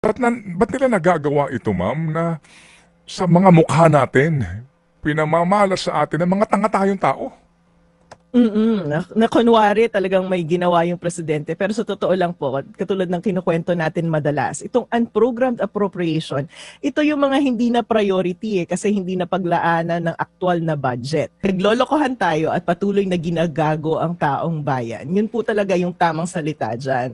Ba't nila nagagawa ito, ma'am, na sa mga mukha natin, pinamamalas sa atin ng mga tanga tayong tao? Na kunwari talagang may ginawa yung presidente. Pero sa totoo lang po, katulad ng kinukwento natin madalas, itong unprogrammed appropriation, ito yung mga hindi na priority kasi hindi na paglaanan ng aktual na budget. Naglolokohan tayo at patuloy na ginagago ang taong bayan. Yun po talaga yung tamang salita dyan.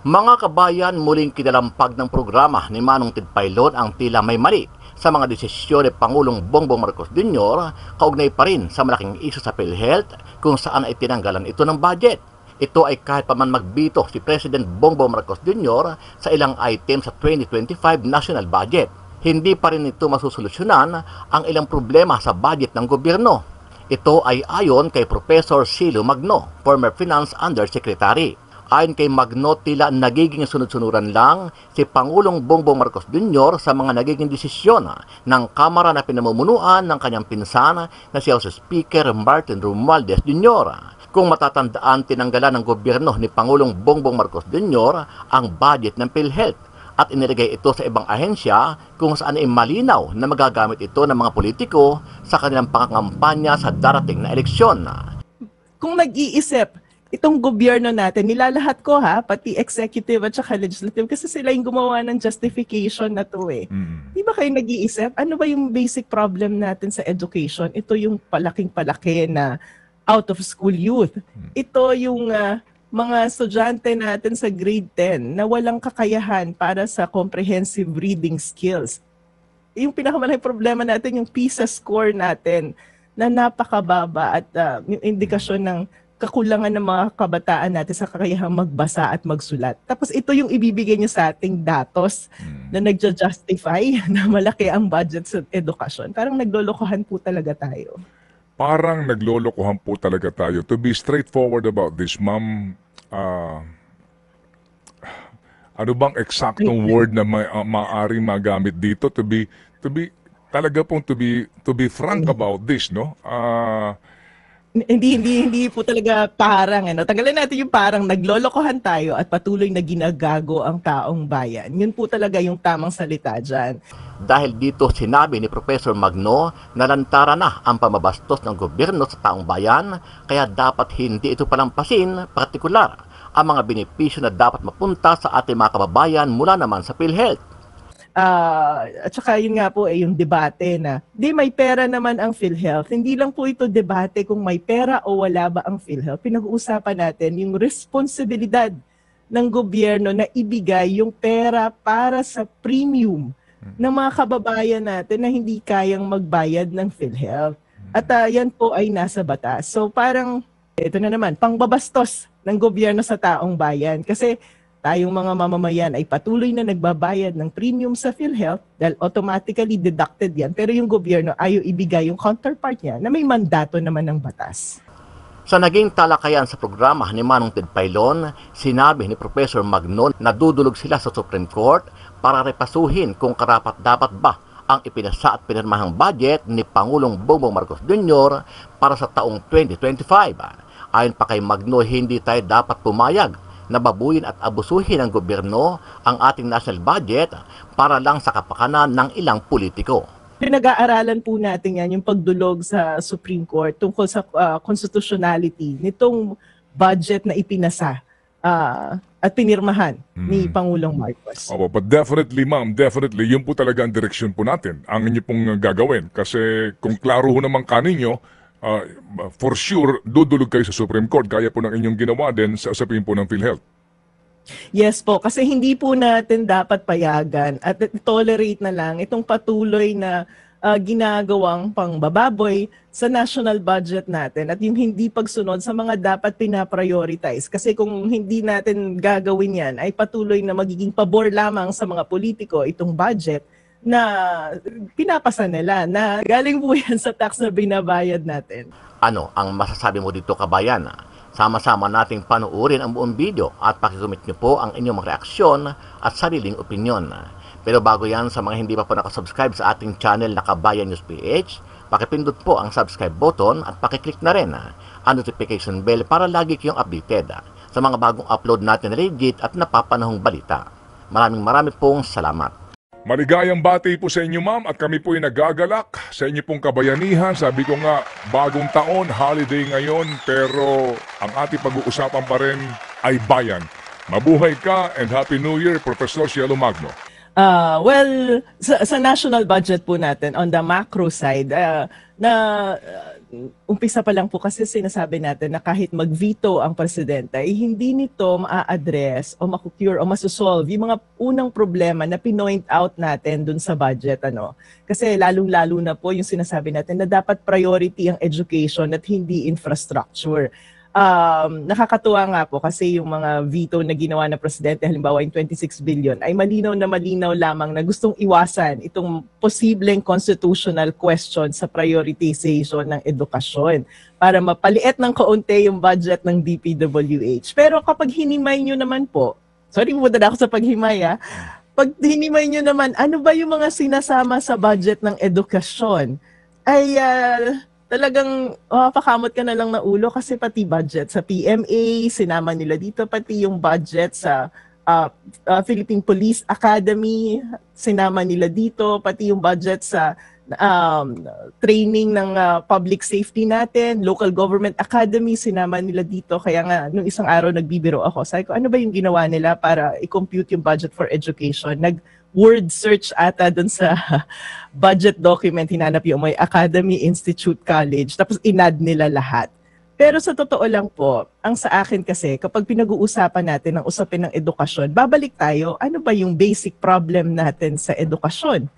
Mga kabayan, muling kinalampag ng programa ni Manong Ted Pailon ang tila may mali sa mga desisyon ni Pangulong Bongbong Marcos Jr. kaugnay pa rin sa malaking isyu sa PhilHealth kung saan ay tinanggalan ito ng budget. Ito ay kahit pa man magbito si President Bongbong Marcos Jr. sa ilang items sa 2025 national budget. Hindi pa rin ito masusolusyonan ang ilang problema sa budget ng gobyerno. Ito ay ayon kay Professor Silo Magno, former Finance Undersecretary. Ayon kay Magno, tila nagiging sunod-sunuran lang si Pangulong Bongbong Marcos Jr. sa mga nagiging desisyon ng Kamara na pinamumunuan ng kanyang pinsan na si House Speaker Martin Romualdez Jr. Kung matatandaan, tinanggalan ng gobyerno ni Pangulong Bongbong Marcos Jr. ang budget ng PhilHealth at inilagay ito sa ibang ahensya kung saan ay malinaw na magagamit ito ng mga politiko sa kanilang pangangampanya sa darating na eleksyon. Kung nag-iisip, itong gobyerno natin, nilalahat ko pati executive at saka legislative, kasi sila yung gumawa ng justification na to eh. Di ba kayo nag-iisip? Ano ba yung basic problem natin sa education? Ito yung palaking-palaki na out of school youth. Ito yung mga estudyante natin sa grade 10 na walang kakayahan para sa comprehensive reading skills. Yung pinakamalaking problema natin, yung PISA score natin na napakababa at yung indikasyon ng kakulangan ng mga kabataan natin sa kakayahang magbasa at magsulat. Tapos ito yung ibibigay niyo sa ating datos na nagja-justify na malaki ang budget sa edukasyon. Parang naglolokohan po talaga tayo. Parang naglolokohan po talaga tayo. To be straightforward about this, ma'am, ano bang eksaktong word na maaaring magamit dito to be frank about this, no? Hindi po talaga parang Tanggalin natin yung parang naglolokohan tayo at patuloy na ginagago ang taong bayan. Yun po talaga yung tamang salita dyan. Dahil dito sinabi ni Professor Magno na lantara na ang pamabastos ng gobyerno sa taong bayan, kaya dapat hindi ito palampasin, partikular ang mga benepisyo na dapat mapunta sa ating mga kababayan mula naman sa PhilHealth. At saka yun nga po yung debate na may pera naman ang PhilHealth. Hindi lang po ito debate kung may pera o wala ba ang PhilHealth. Pinag-uusapan natin yung responsibilidad ng gobyerno na ibigay yung pera para sa premium ng mga kababayan natin na hindi kayang magbayad ng PhilHealth. At yan po ay nasa batas. So parang ito na naman, pangbabastos ng gobyerno sa taong bayan. Kasi tayong mga mamamayan ay patuloy na nagbabayad ng premium sa PhilHealth dahil automatically deducted yan. Pero yung gobyerno ayaw ibigay yung counterpart niya na may mandato naman ng batas. Sa naging talakayan sa programa ni Manong Ted Pailon, sinabi ni Professor Magno na dudulog sila sa Supreme Court para repasuhin kung karapat-dapat ba ang ipinasa at pinirmahang budget ni Pangulong Bongbong Marcos Jr. para sa taong 2025. Ayon pa kay Magno, hindi tayo dapat pumayag na babuyin at abusuhin ng gobyerno ang ating national budget para lang sa kapakanan ng ilang politiko. Pinag-aaralan po natin yan, yung pagdulog sa Supreme Court tungkol sa constitutionality nitong budget na ipinasa at pinirmahan ni Pangulong Marcos. Opo, but definitely, ma'am, definitely, yun po talaga ang direksyon po natin, ang inyo pong gagawin. Kasi kung klaro ho naman kaninyo, for sure, dudulog kayo sa Supreme Court, kaya po ng inyong ginawa din sa usapin po ng PhilHealth. Yes po, kasi hindi po natin dapat payagan at tolerate na lang itong patuloy na ginagawang pangbababoy sa national budget natin at yung hindi pagsunod sa mga dapat pinaprioritize. Kasi kung hindi natin gagawin yan, ay patuloy na magiging pabor lamang sa mga politiko itong budget na pinapasa nila na galing po yan sa tax na binabayad natin. Ano ang masasabi mo dito, kabayan? Sama-sama nating panuorin ang buong video at pakicomment nyo po ang inyong mga reaksyon at sariling opinyon. Pero bago yan, sa mga hindi pa po nakasubscribe sa ating channel na Kabayan News PH, pakipindot po ang subscribe button at pakiclick na rin ang notification bell para lagi kayong updated sa mga bagong upload natin na legit at napapanahong balita. Maraming pong salamat. Maligayang bati po sa inyo, ma'am, at kami po ay nagagalak sa inyo pong kabayanihan. Sabi ko nga, bagong taon, holiday ngayon, pero ang ating pag-uusapan pa rin ay bayan. Mabuhay ka and Happy New Year, Professor Cielo Magno. Well, sa national budget po natin, on the macro side, umpisa pa lang po kasi sinasabi natin na kahit mag-veto ang presidente, ay hindi nito ma-address o ma-cure o masosolve yung mga unang problema na pinoint out natin dun sa budget. Kasi lalong-lalo na po yung sinasabi natin na dapat priority ang education at hindi infrastructure. Nakakatuwa nga po kasi yung mga veto na ginawa ng presidente, halimbawa yung 26 billion, ay malinaw na malinaw lamang na gustong iwasan itong posibleng constitutional question sa prioritization ng edukasyon para mapaliit ng kaunti yung budget ng DPWH. Pero kapag hinimay nyo naman po, sorry po na ako sa paghimay pag hinimay nyo naman, ano ba yung mga sinasama sa budget ng edukasyon? Ay talagang pakamot ka na lang na ulo kasi pati budget sa PMA, sinama nila dito, pati yung budget sa Philippine Police Academy, sinama nila dito, pati yung budget sa training ng public safety natin, local government academy, sinama nila dito. Kaya nga, nung isang araw nagbibiro ako, sabi ko, ano ba yung ginawa nila para i-compute yung budget for education? Word search ata dun sa budget document, hinanap yung may Academy, Institute, College, tapos inad nila lahat. Pero sa totoo lang po, ang sa akin kasi, kapag pinag-uusapan natin ang usapin ng edukasyon, babalik tayo, ano ba yung basic problem natin sa edukasyon?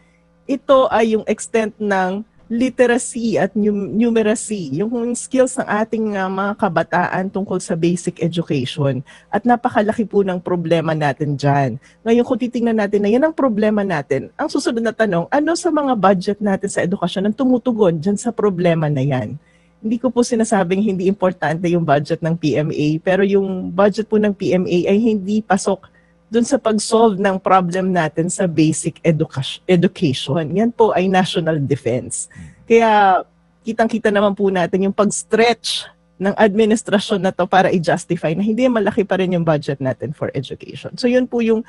Ito ay yung extent ng literacy at numeracy, yung skills ng ating mga kabataan tungkol sa basic education. At napakalaki po ng problema natin dyan. Ngayon kung titingnan natin na yan ang problema natin, ang susunod na tanong, ano sa mga budget natin sa edukasyon ang tumutugon dyan sa problema na yan? Hindi ko po sinasabing hindi importante yung budget ng PMA, pero yung budget po ng PMA ay hindi pasok dun sa pag-solve ng problem natin sa basic education. Yan po ay national defense. Kaya kitang-kita naman po natin yung pag-stretch ng administrasyon na to para i-justify na hindi malaki pa rin yung budget natin for education. So yun po yung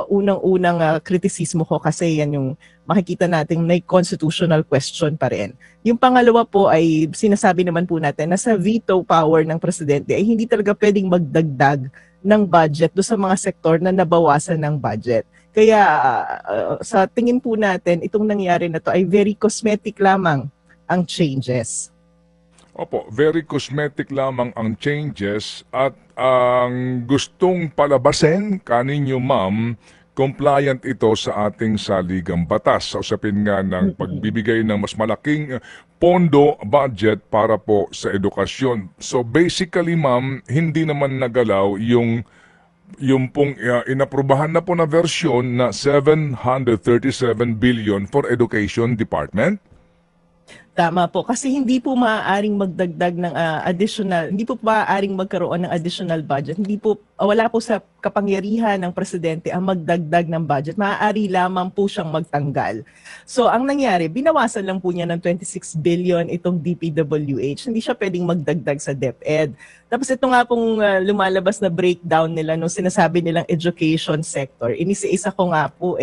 unang-unang kritisismo ko kasi yan yung makikita natin may constitutional question pa rin. Yung pangalawa po ay sinasabi naman po natin na sa veto power ng presidente ay hindi talaga pwedeng magdagdag ng budget do sa mga sektor na nabawasan ng budget. Kaya sa tingin po natin, itong nangyari na to ay very cosmetic lamang ang changes. Opo, very cosmetic lamang ang changes at ang gustong palabasin kaninyo, ma'am, compliant ito sa ating saligang batas sa usapin nga ng pagbibigay ng mas malaking pondo budget para po sa edukasyon. So basically, ma'am, hindi naman nagalaw yung pong inaprubahan na po na versyon na 737 billion for Education Department. Tama po. Kasi hindi po maaaring magdagdag ng additional, hindi po maaaring magkaroon ng additional budget. Hindi po, wala po sa kapangyarihan ng presidente ang magdagdag ng budget. Maaari lamang po siyang magtanggal. So, ang nangyari, binawasan lang po niya ng 26 billion itong DPWH. Hindi siya pwedeng magdagdag sa DepEd. Tapos ito nga pong lumalabas na breakdown nila nung sinasabi nilang education sector. Inisa-isa ko nga po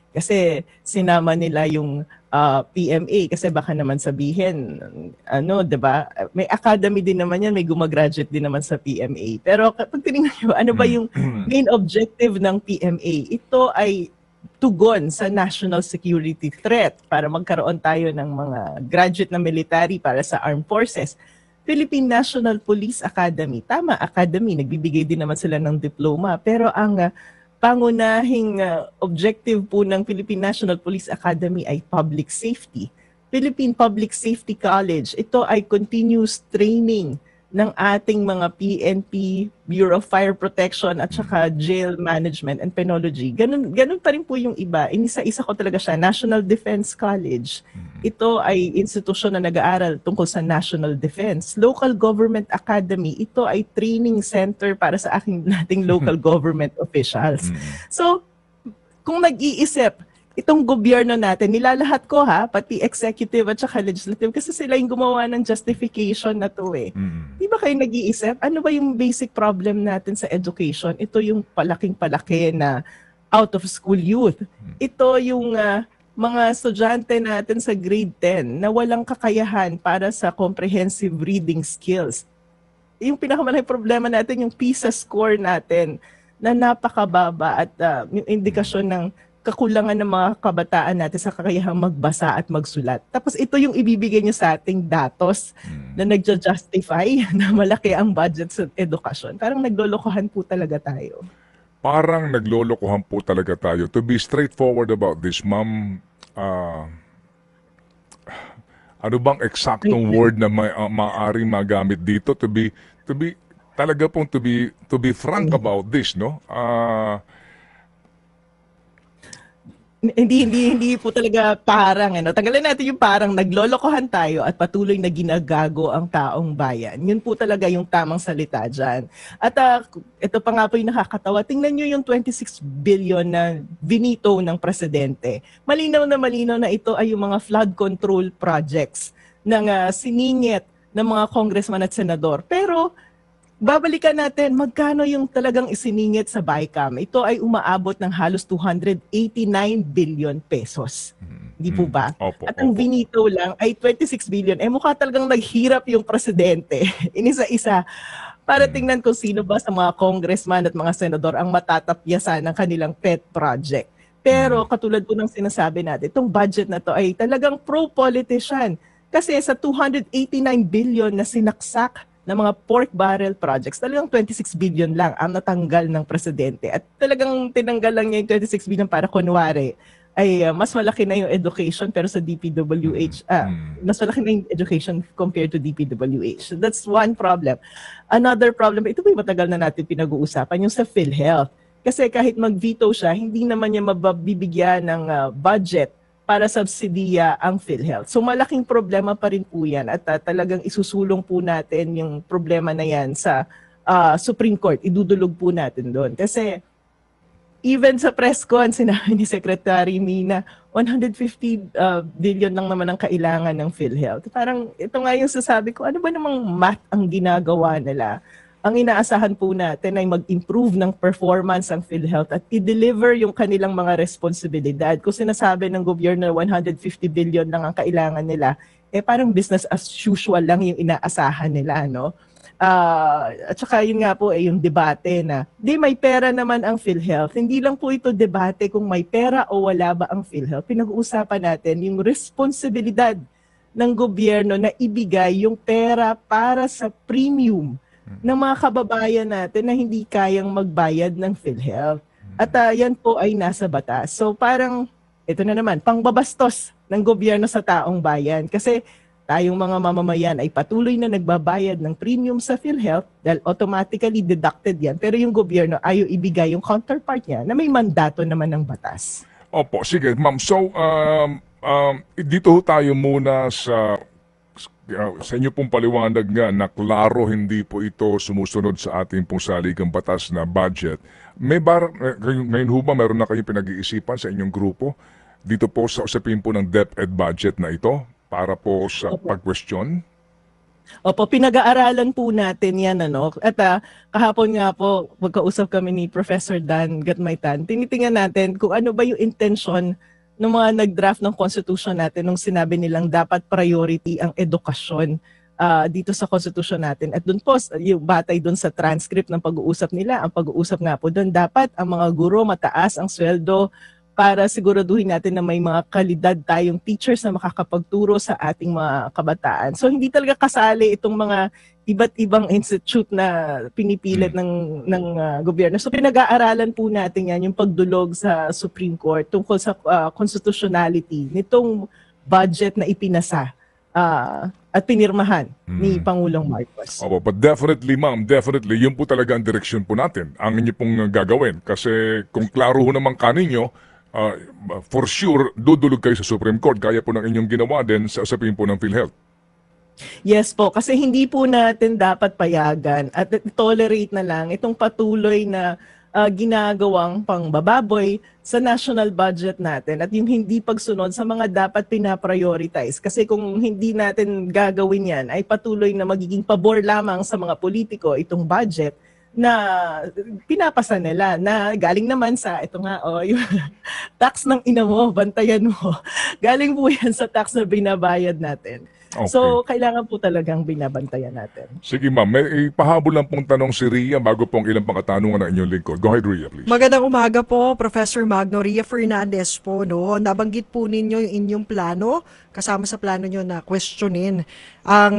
kasi sinama nila yung PMA kasi baka naman sabihin, 'di ba? May academy din naman yan, may gumagraduate din naman sa PMA. Pero kapag tinignan niyo, ano ba yung main objective ng PMA? Ito ay tugon sa national security threat para magkaroon tayo ng mga graduate na military para sa armed forces. Philippine National Police Academy, tama, academy, nagbibigay din naman sila ng diploma, pero ang pangunahing objective po ng Philippine National Police Academy ay public safety. Philippine Public Safety College, ito ay continuous training ng ating mga PNP, Bureau of Fire Protection at saka Jail Management and Penology. Ganun pa rin po yung iba. Inisa-isa ko talaga siya. National Defense College. Ito ay institusyon na nag-aaral tungkol sa national defense. Local Government Academy. Ito ay training center para sa nating local government officials. So, kung nag-iisip, itong gobyerno natin, nilalahat ko pati executive at saka legislative kasi sila yung gumawa ng justification na to Di ba kayo nag-iisip? Ano ba yung basic problem natin sa education? Ito yung palaking-palaki na out of school youth. Ito yung mga estudyante natin sa grade 10 na walang kakayahan para sa comprehensive reading skills. Yung pinakamalaking problema natin, yung PISA score natin na napakababa at yung indikasyon ng kakulangan ng mga kabataan natin sa kakayahang magbasa at magsulat. Tapos ito yung ibibigay nyo sa ating datos na nagja-justify na malaki ang budget sa edukasyon. Parang naglolokohan po talaga tayo. Parang naglolokohan po talaga tayo. To be straightforward about this, ma'am, ano bang eksaktong word na maaaring magamit dito to be talaga pong to be frank about this, no? Hindi po talaga parang tanggalin natin yung parang naglolokohan tayo at patuloy na ginagago ang taong bayan. Yun po talaga yung tamang salita dyan. At ito pa nga po yung nakakatawa. Tingnan nyo yung 26 billion na vinito ng presidente. Malinaw na ito ay yung mga flood control projects ng siningit ng mga congressman at senador. Pero babalikan natin, magkano yung talagang isiningit sa BICAM? Ito ay umaabot ng halos 289 billion pesos. Di po ba? Opo, At ang opo. vinito lang ay 26 billion. Mukha talagang naghirap yung presidente. Inisa-isa. Para tingnan kung sino ba sa mga congressman at mga senador ang matatapyasan ng kanilang pet project. Pero katulad po ng sinasabi natin, itong budget na to ay talagang pro-politician. Kasi sa 289 billion na sinaksak ng mga pork barrel projects, talagang 26 billion lang ang natanggal ng presidente. At talagang tinanggal lang niya yung 26 billion para kunwari ay mas malaki na yung education pero sa DPWH, mas malaki na yung education compared to DPWH. So that's one problem. Another problem, ito po yung matagal na natin pinag-uusapan, yung sa PhilHealth. Kasi kahit mag-veto siya, hindi naman niya mabibigyan ng budget para subsidiya ang PhilHealth. So malaking problema pa rin po yan at talagang isusulong po natin yung problema na yan sa Supreme Court. Idudulog po natin doon. Kasi even sa press con, sinabi ni Secretary Mina, 150 billion lang naman ang kailangan ng PhilHealth. Parang ito nga yung sasabi ko, ano ba namang math ang ginagawa nila? Ang inaasahan po natin ay mag-improve ng performance ang PhilHealth at i-deliver yung kanilang mga responsibilidad. Kung sinasabi ng gobyerno na 150 billion lang ang kailangan nila, parang business as usual lang yung inaasahan nila, no? At saka yun nga po yung debate na, may pera naman ang PhilHealth. Hindi lang po ito debate kung may pera o wala ba ang PhilHealth. Pinag-uusapan natin yung responsibilidad ng gobyerno na ibigay yung pera para sa premium ng mga kababayan natin na hindi kayang magbayad ng PhilHealth. At yan po ay nasa batas. So parang, ito na naman, pangbabastos ng gobyerno sa taong bayan. Kasi tayong mga mamamayan ay patuloy na nagbabayad ng premium sa PhilHealth dahil automatically deducted yan. Pero yung gobyerno ayaw ibigay yung counterpart niya na may mandato naman ng batas. Opo, sige, ma'am. So, dito tayo muna sa inyo pong paliwanag nga na klaro hindi po ito sumusunod sa ating pong saligang batas na budget. Ngayon ho ba meron na kayong pinag-iisipan sa inyong grupo dito po sa usapin po ng DepEd budget na ito para po sa pag-question? Opo, pinag-aaralan po natin yan, At kahapon nga po, magkausap kami ni Professor Dan Gatmaytan. Tinitingnan natin kung ano ba yung intention ng mga nag-draft ng Constitution natin nung sinabi nilang dapat priority ang edukasyon dito sa Constitution natin. At doon po, yung batay doon sa transcript ng pag-uusap nila, ang pag-uusap nga po doon, dapat ang mga guro mataas ang sweldo para siguraduhin natin na may mga kalidad tayong teachers na makakapagturo sa ating mga kabataan. So hindi talaga kasali itong mga iba't ibang institute na pinipilit ng gobyerno. So pinag-aaralan po natin yan, yung pagdulog sa Supreme Court tungkol sa constitutionality nitong budget na ipinasa at pinirmahan ni Pangulong Marcos. Opo, but definitely, ma'am, definitely, yun po talaga ang direksyon po natin, ang inyo pong gagawin. Kasi kung klaro ho naman kaninyo, for sure, dudulog kayo sa Supreme Court, gaya po ng inyong ginawa din sa usapin po ng PhilHealth. Yes po, kasi hindi po natin dapat payagan at tolerate na lang itong patuloy na ginagawang pangbababoy sa national budget natin at yung hindi pagsunod sa mga dapat pinaprioritize. Kasi kung hindi natin gagawin yan, ay patuloy na magiging pabor lamang sa mga politiko itong budget na pinapasa nila na galing naman sa ito nga yung tax ng ina mo, bantayan mo. Galing po yan sa tax na binabayad natin. Okay. So, kailangan po talagang binabantayan natin. Sige ma'am, may pahabol lang pong tanong si Ria bago pong ilang pang katanungan ng inyong lingkod. Go ahead Ria, please. Magandang umaga po, Professor Magno. Ria Fernandez po. No? Nabanggit po ninyo yung inyong plano, kasama sa plano nyo na questionin ang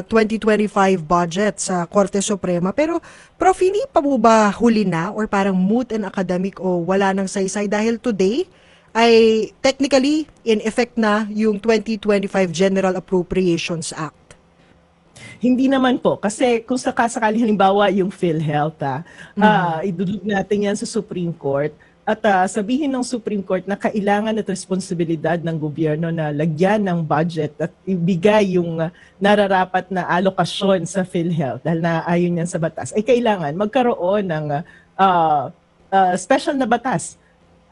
2025 budget sa Korte Suprema. Pero, Prof, hindi pa po ba huli na or parang moot and academic o wala nang saysay dahil today ay technically in effect na yung 2025 General Appropriations Act? Hindi naman po. Kasi kung sakasakali halimbawa yung PhilHealth, idudulog natin yan sa Supreme Court at sabihin ng Supreme Court na kailangan at responsibilidad ng gobyerno na lagyan ng budget at ibigay yung nararapat na alokasyon sa PhilHealth dahil naayon yan sa batas, ay kailangan magkaroon ng special na batas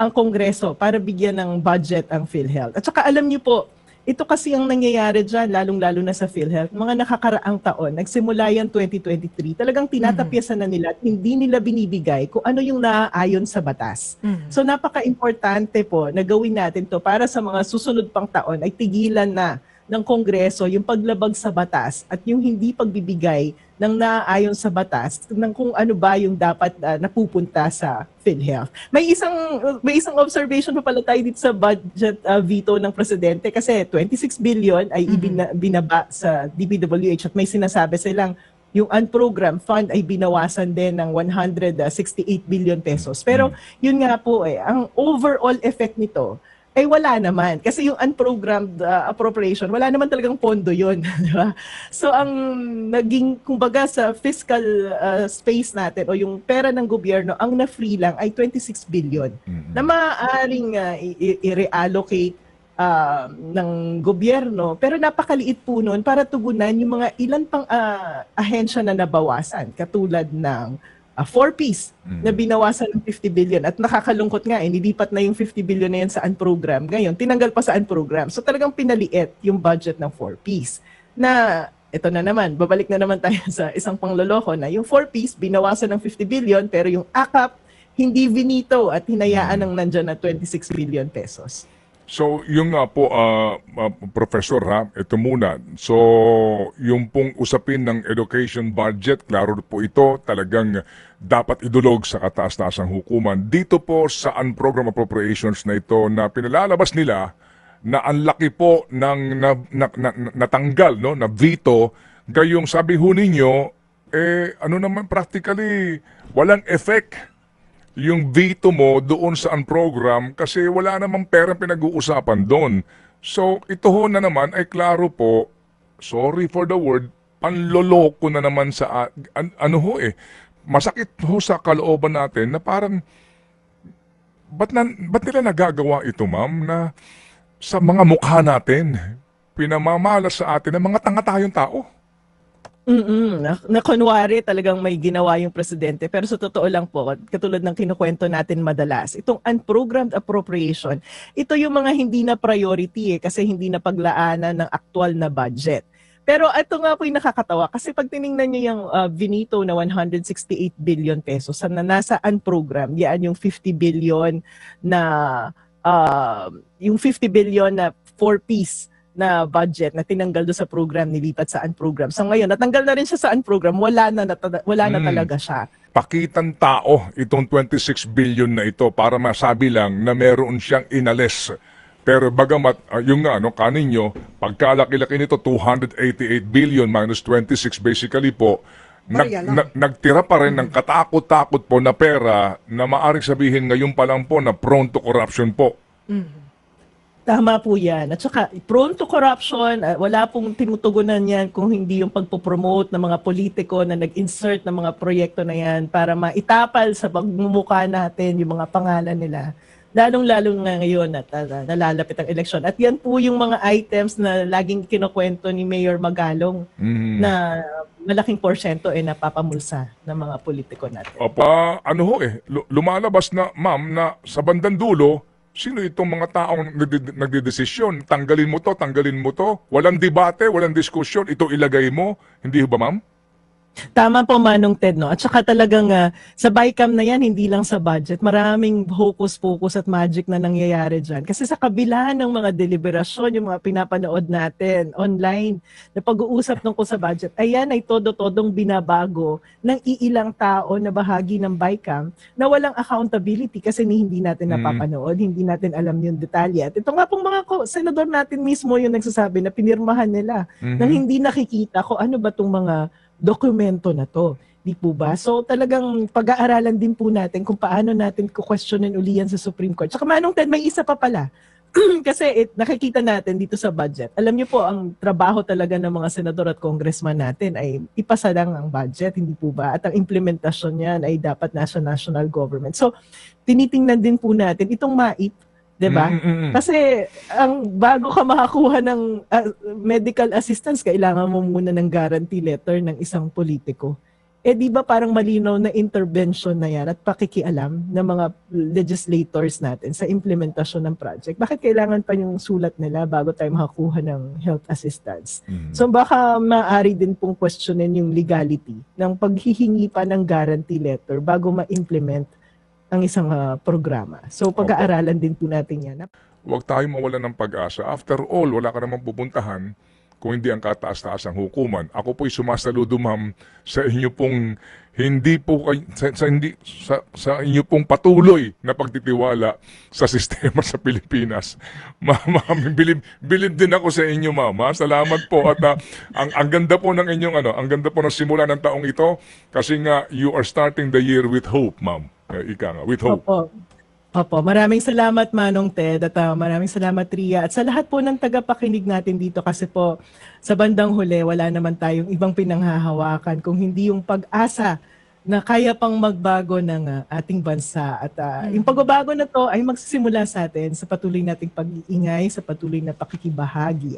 ang Kongreso para bigyan ng budget ang PhilHealth. At saka alam niyo po, ito kasi ang nangyayari dyan, lalong-lalo na sa PhilHealth, mga nakakaraang taon, nagsimula yan 2023, talagang tinatapyasan na nila at hindi nila binibigay kung ano yung naaayon sa batas. So napaka-importante po na gawin natin to para sa mga susunod pang taon ay tigilan na ng Kongreso yung paglabag sa batas at yung hindi pagbibigay ng naaayon sa batas ng kung ano ba yung dapat napupunta sa PhilHealth. May isang observation pa pala tayo dito sa budget veto ng presidente kasi 26 billion ay binaba sa DPWH at may sinasabi silang yung unprogrammed fund ay binawasan din ng 168 billion pesos. Pero yun nga po ang overall effect nito ay wala naman. Kasi yung unprogrammed appropriation, wala naman talagang pondo yun. Diba? So ang naging, kumbaga sa fiscal space natin o yung pera ng gobyerno, ang na-free lang ay 26 billion na maaaring i-reallocate ng gobyerno. Pero napakaliit po nun para tugunan yung mga ilan pang ahensya na nabawasan. Katulad ng 4Ps na binawasan ng 50 billion at nakakalungkot nga nilipat na yung 50 billion na yan sa unprogram. Ngayon, tinanggal pa sa unprogram. So talagang pinaliit yung budget ng 4Ps. Na, ito na naman, babalik na naman tayo sa isang pangloloko na yung 4Ps binawasan ng 50 billion pero yung AKAP hindi vinito at hinayaan ng nandyan na 26 billion pesos. So, yung nga po, Professor, ito muna. So, yung pong usapin ng education budget, klaro po ito, talagang dapat idulog sa kataas-taasang hukuman. Dito po sa unprogram appropriations na ito na pinalalabas nila na ang laki po ng natanggal, no, na veto, gayong sabi ho ninyo, ano naman practically, walang effect yung veto mo doon sa unprogram kasi wala namang pera pinag-uusapan doon. So, ito ho na naman ay klaro po, sorry for the word, panloloko na naman sa, masakit ho sa kalooban natin na parang, ba't nila nagagawa ito, ma'am, na sa mga mukha natin, pinamamalas sa atin ng mga tanga tayong tao? Na kunwari talagang may ginawa yung presidente. Pero sa totoo lang po, katulad ng kinukwento natin madalas, itong unprogrammed appropriation, ito yung mga hindi na priority kasi hindi na paglaanan ng aktual na budget. Pero ito nga po yung nakakatawa kasi pag tiningnan nyo yung vinito na 168 billion pesos na nasa unprogrammed, yan yung 50 billion na yung 50 billion na 4Ps na budget na tinanggal do sa program nilipat sa unprogram. So ngayon, natanggal na rin siya sa unprogram, wala na talaga siya. Pakitang tao itong 26 billion na ito para masabi lang na meron siyang inalis. Pero bagamat yung kaninyo, pagkalaki-laki nito 288 billion minus 26 basically po, nagtira pa rin ng katakot-takot po na pera na maaring sabihin ngayon pa lang po na prone to corruption po. Tama po yan. At saka, prone to corruption, wala pong tinutugunan yan kung hindi yung pagpopromote ng mga politiko na nag-insert ng mga proyekto na yan para maitapal sa pagmumukha natin yung mga pangalan nila. Lalong-lalo nga ngayon at nalalapit ang eleksyon. At yan po yung mga items na laging kinukwento ni Mayor Magalong na malaking porsyento napapamulsa ng mga politiko natin. Lumalabas na, ma'am, na sa bandang dulo, sino itong mga taong nagdedesisyon? Tanggalin mo to, walang debate, walang diskusyon, ito ilagay mo. Hindi ba, ma'am? Tama po Manong Ted, no? At saka talagang sa BICAM na yan, hindi lang sa budget, maraming hocus-pocus at magic na nangyayari dyan. Kasi sa kabila ng mga deliberasyon, yung mga pinapanood natin online, na pag-uusap tungkol sa budget, ayan ay todo-todong binabago ng iilang tao na bahagi ng BICAM na walang accountability kasi hindi natin napapanood, hindi natin alam yung detalye. At ito nga pong mga senador natin mismo yung nagsasabi na pinirmahan nila nang hindi nakikita ko ano ba itong mga dokumento na to. Di po ba? So talagang pag-aaralan din po natin kung paano natin kukwestiyonin uli yan sa Supreme Court. Tsaka Manong Ted, may isa pa pala. Kasi nakikita natin dito sa budget. Alam niyo po, ang trabaho talaga ng mga senador at congressman natin ay ipasa lang ang budget, hindi po ba? At ang implementasyon niyan ay dapat nasa national government. So tinitingnan din po natin itong MAIP, 'di ba? Kasi ang bago ka makakuha ng medical assistance, kailangan mo muna ng guarantee letter ng isang politiko. Eh di ba parang malinaw na intervention na yan at pakikialam ng mga legislators natin sa implementasyon ng project. Bakit kailangan pa yung sulat nila bago tayo makakuha ng health assistance? So baka maaari din pong questionin yung legality ng paghihingi pa ng guarantee letter bago ma-implement ang isang programa. So pag-aaralan din po natin yan. Huwag tayong mawalan ng pag-asa. After all, wala ka namang pupuntahan kung hindi ang kataas-taas ang hukuman. Ako po'y sumasaludo, ma'am, sa inyo pong sa inyo pong patuloy na pagtitiwala sa sistema sa Pilipinas. Ma'am, bilib din ako sa inyo, ma'am. Salamat po at ang ganda po ng inyong ang ganda po ng simula ng taong ito kasi nga you are starting the year with hope, ma'am. Ika nga, with hope. Opo, maraming salamat Manong Ted at maraming salamat Ria at sa lahat po ng tagapakinig natin dito kasi po sa bandang huli wala naman tayong ibang pinanghahawakan kung hindi yung pag-asa na kaya pang magbago ng ating bansa at yung pagbabago na to ay magsisimula sa atin sa patuloy nating pag-iingay, sa patuloy na pakikibahagi